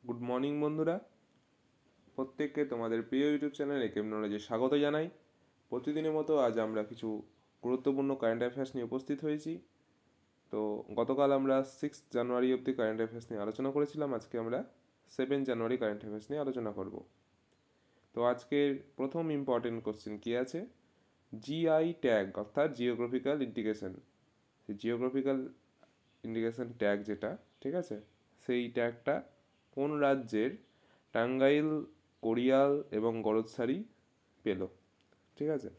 Good morning বন্ধুরা, প্রত্যেককে তোমাদের প্রিয় ইউটিউব চ্যানেল একেএম নলেজে স্বাগত জানাই। প্রতিদিনের মতো আজ আমরা কিছু গুরুত্বপূর্ণ কারেন্ট অ্যাফেয়ার্স নিয়ে উপস্থিত হয়েছি। তো গতকাল আমরা 6 জানুয়ারি অবধি কারেন্ট অ্যাফেয়ার্স নিয়ে আলোচনা করেছিলাম। আজকে আমরা 7 জানুয়ারি কারেন্ট অ্যাফেয়ার্স নিয়ে আলোচনা করব। তো আজকের প্রথম ইম্পর্টেন্ট কোশ্চেন কী আছে, জিআই ট্যাগ অর্থাৎ geographical indication. Geographical indication tag যেটা, ঠিক আছে, সেই ট্যাগটা কোন রাজ্যের টাঙ্গাইল, কোড়িয়াল এবং গড়দসারি পেল? ঠিক আছে,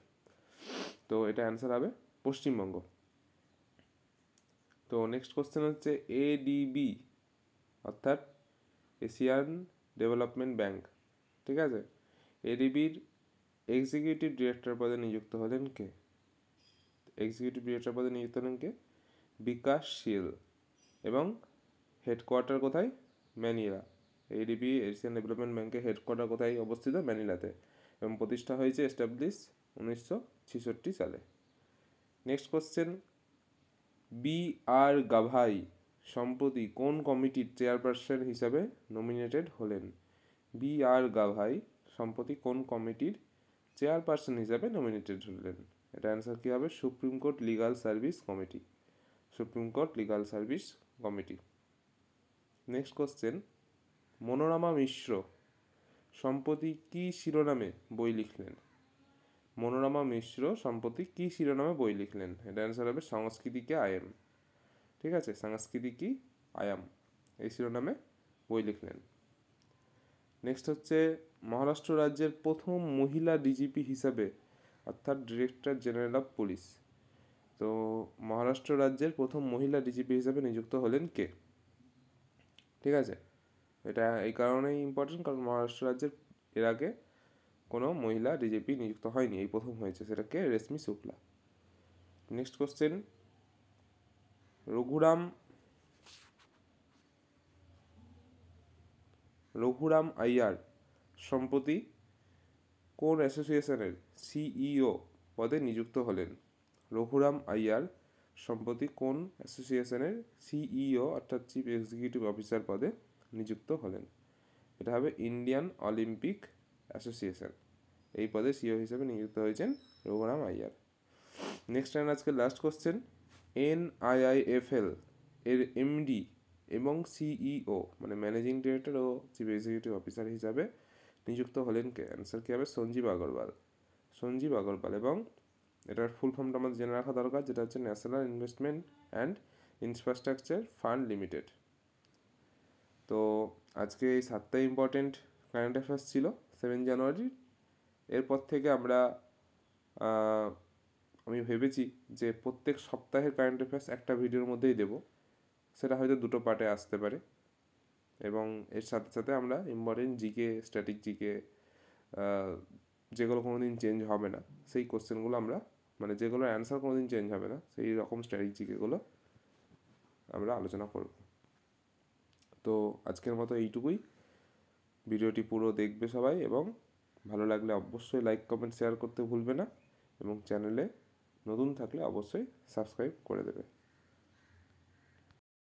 তো এটা অ্যান্সার হবে পশ্চিমবঙ্গ। তো নেক্সট কোশ্চেন হচ্ছে এডিবি অর্থাৎ এশিয়ান ডেভেলপমেন্ট ব্যাংক, ঠিক আছে, এডিবির এক্সিকিউটিভ ডিরেক্টর পদে নিযুক্ত হলেন কে? এক্সিকিউটিভ ডিরেক্টর পদে নিযুক্ত হলেন কে? বিকাশ শীল। এবং হেডকোয়ার্টার কোথায়? ম্যানিলা। এডিবি এশিয়ান ডেভেলপমেন্ট ব্যাংকের হেডকোয়ার্টার কোথায় অবস্থিত? ম্যানিলাতে, এবং প্রতিষ্ঠা হয়েছে 1966 সালে। নেক্সট কোশ্চেন, বি আর গাভাই সম্প্রতি কোন কমিটির চেয়ারপারসন হিসাবে নমিনেটেড হলেন? বি আর গাভাই সম্প্রতি কোন কমিটির চেয়ারপারসন হিসাবে নমিনেটেড হলেন? এটা অ্যান্সার কী হবে? Supreme court legal service committee. Supreme court legal service committee. Next question, Manorama Mishra সম্প্রতি কী শিরোনামে বই লিখলেন? মনোরমা মিশ্র সম্প্রতি কী শিরোনামে বই লিখলেন? এটা অ্যান্সার হবে সংস্কৃতিকে আয়াম। ঠিক আছে, সংস্কৃতিকি আয়াম এই শিরোনামে বই লিখলেন। নেক্সট হচ্ছে মহারাষ্ট্র রাজ্যের প্রথম মহিলা ডিজিপি হিসাবে অর্থাৎ ডিরেক্টর জেনারেল অফ পুলিশ, তো মহারাষ্ট্র রাজ্যের প্রথম মহিলা ডিজিপি হিসাবে নিযুক্ত হলেন কে? ঠিক আছে, এটা এই কারণেই ইম্পর্টেন্ট, কারণ মহারাষ্ট্র রাজ্যের এর আগে কোনো মহিলা ডিজিপি নিযুক্ত হয়নি, এই প্রথম হয়েছে, সেটাকে রেশমি শুক্লা। নেক্সট কোশ্চেন, রঘুরাম আইয়ার সম্প্রতি কোন অ্যাসোসিয়েশনের সিইও পদে নিযুক্ত হলেন? রঘুরাম আইয়ার সম্প্রতি কোন অ্যাসোসিয়েশনের সিইও অর্থাৎ চিফ এক্সিকিউটিভ অফিসার পদে নিযুক্ত হলেন? এটা হবে ইন্ডিয়ান অলিম্পিক অ্যাসোসিয়েশন, এই পদে সিইও হিসেবে নিযুক্ত হয়েছেন রঘুরাম আইয়ার। নেক্সট অ্যান্ড আজকে লাস্ট কোশ্চেন, NIIFL এর এমডি এবং সিইও মানে ম্যানেজিং ডিরেক্টর ও চিফ এক্সিকিউটিভ অফিসার হিসাবে নিযুক্ত হলেন কে? অ্যান্সার কী হবে? সঞ্জীব আগরওয়াল। সঞ্জীব আগরওয়াল। এবং এটার ফুল ফর্মটা আমাদের জেনে রাখা দরকার, যেটা হচ্ছে national investment and infrastructure fund limited. তো আজকে এই 7টা ইম্পর্টেন্ট কারেন্ট অ্যাফেয়ার্স ছিল 7 জানুয়ারি। এরপর থেকে আমি ভেবেছি যে প্রত্যেক সপ্তাহের কারেন্ট অ্যাফেয়ার্স একটা ভিডিওর মধ্যেই দেব, সেটা হয়তো 2টো পার্টে আসতে পারে। এবং এর সাথে সাথে আমরা ইম্পর্টেন্ট জিকে, স্ট্যাটিক জিকে, যেগুলো কোনো দিন চেঞ্জ হবে না সেই কোশ্চেনগুলো আমরা, মানে যেগুলোর অ্যান্সার কোনো দিন চেঞ্জ হবে না সেই রকম স্ট্যাটিক জিকেগুলো আমরা আলোচনা করব। তো আজকের মতো এইটুকুই। ভিডিওটি পুরো দেখবে সবাই, এবং ভালো লাগলে অবশ্যই লাইক, কমেন্ট, শেয়ার করতে ভুলবে না, এবং চ্যানেলে নতুন থাকলে অবশ্যই সাবস্ক্রাইব করে দেবে।